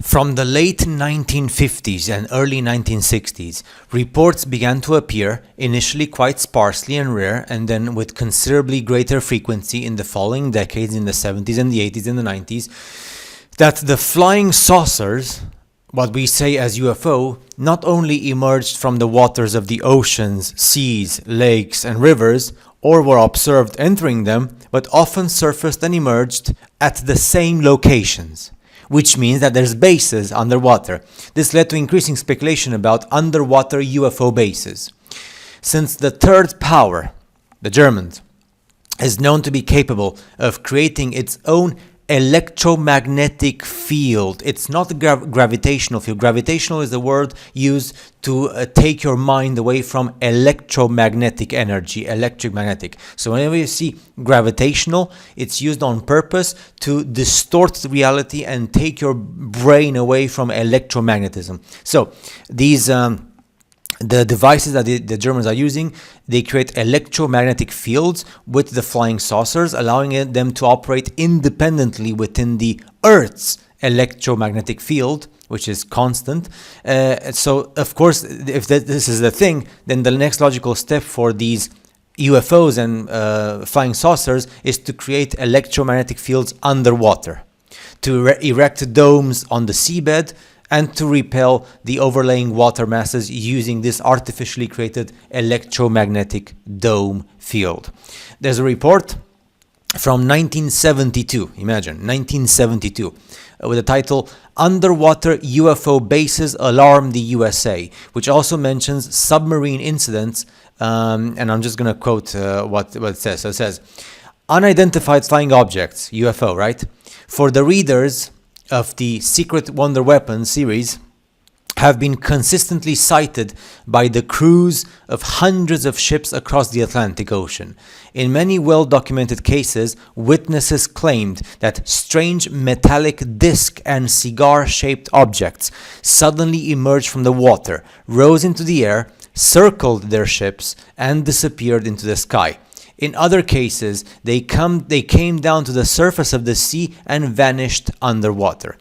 From the late 1950s and early 1960s, reports began to appear, initially quite sparsely and rare, and then with considerably greater frequency in the following decades, in the 70s and the 80s and the 90s, that the flying saucers, what we say as UFO, not only emerged from the waters of the oceans, seas, lakes, and rivers, or were observed entering them, but often surfaced and emerged at the same locations, which means that there's bases underwater. This led to increasing speculation about underwater UFO bases. Since the third power, the Germans, is known to be capable of creating its own electromagnetic field. It's not a gravitational field. Gravitational is the word used to take your mind away from electromagnetic energy, electric-magnetic. So whenever you see gravitational, it's used on purpose to distort reality and take your brain away from electromagnetism. So these the devices that the Germans are using, they create electromagnetic fields with the flying saucers, allowing them to operate independently within the Earth's electromagnetic field, which is constant. So, of course, if this is the thing, then the next logical step for these UFOs and flying saucers is to create electromagnetic fields underwater, to erect domes on the seabed, and to repel the overlaying water masses using this artificially created electromagnetic dome field. There's a report from 1972, imagine, 1972, with the title, Underwater UFO Bases Alarm the USA, which also mentions submarine incidents, and I'm just going to quote what it says. So it says, unidentified flying objects, UFO, right? For the readers of the Secret Wonder Weapon series, have been consistently cited by the crews of hundreds of ships across the Atlantic Ocean. In many well-documented cases, witnesses claimed that strange metallic disc and cigar-shaped objects suddenly emerged from the water, rose into the air, circled their ships, and disappeared into the sky. In other cases, they came down to the surface of the sea and vanished underwater.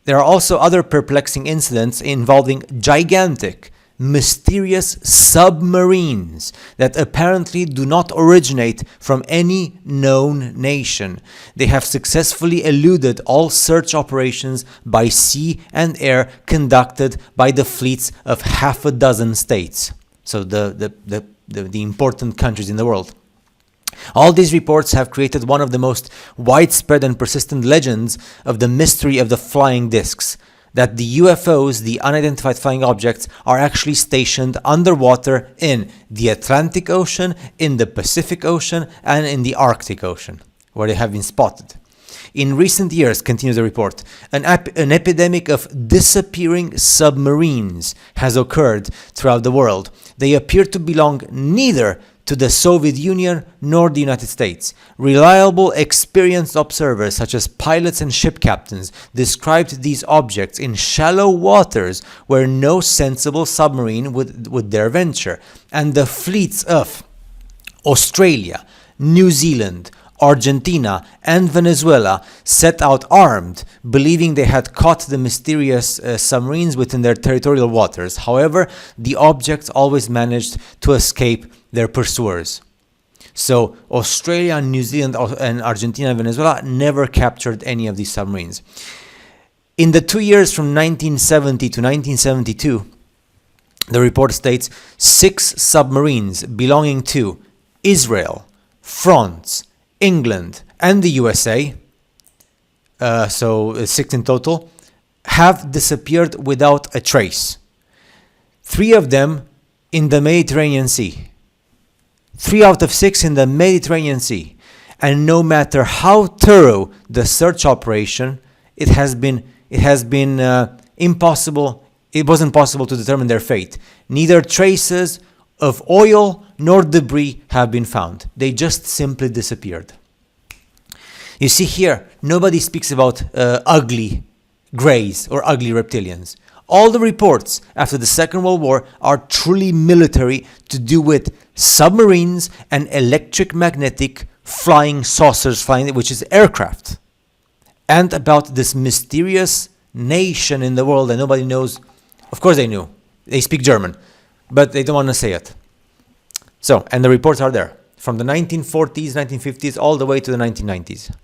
There are also other perplexing incidents involving gigantic, mysterious submarines that apparently do not originate from any known nation. They have successfully eluded all search operations by sea and air conducted by the fleets of half a dozen states. So the important countries in the world. All these reports have created one of the most widespread and persistent legends of the mystery of the flying discs, that the UFOs, the unidentified flying objects, are actually stationed underwater in the Atlantic Ocean, in the Pacific Ocean, and in the Arctic Ocean, where they have been spotted. In recent years, continues the report, an epidemic of disappearing submarines has occurred throughout the world. They appear to belong neither to the Soviet Union nor the United States. Reliable, experienced observers, such as pilots and ship captains, described these objects in shallow waters where no sensible submarine would dare venture. And the fleets of Australia, New Zealand, Argentina, and Venezuela set out armed, believing they had caught the mysterious submarines within their territorial waters. However, the objects always managed to escape their pursuers. So Australia, New Zealand, and Argentina and Venezuela never captured any of these submarines. In the 2 years from 1970 to 1972, the report states 6 submarines belonging to Israel, France, England, and the USA, so 6 in total, have disappeared without a trace. 3 of them in the Mediterranean Sea. 3 out of 6 in the Mediterranean Sea. And no matter how thorough the search operation, it wasn't possible to determine their fate. Neither traces of oil nor debris have been found. They just simply disappeared. You see here, nobody speaks about ugly greys or ugly reptilians. All the reports after the Second World War are truly military, to do with submarines and electric magnetic flying saucers, which is aircraft, and about this mysterious nation in the world that nobody knows. Of course they knew. They speak German, but they don't want to say it. So, and the reports are there from the 1940s, 1950s, all the way to the 1990s.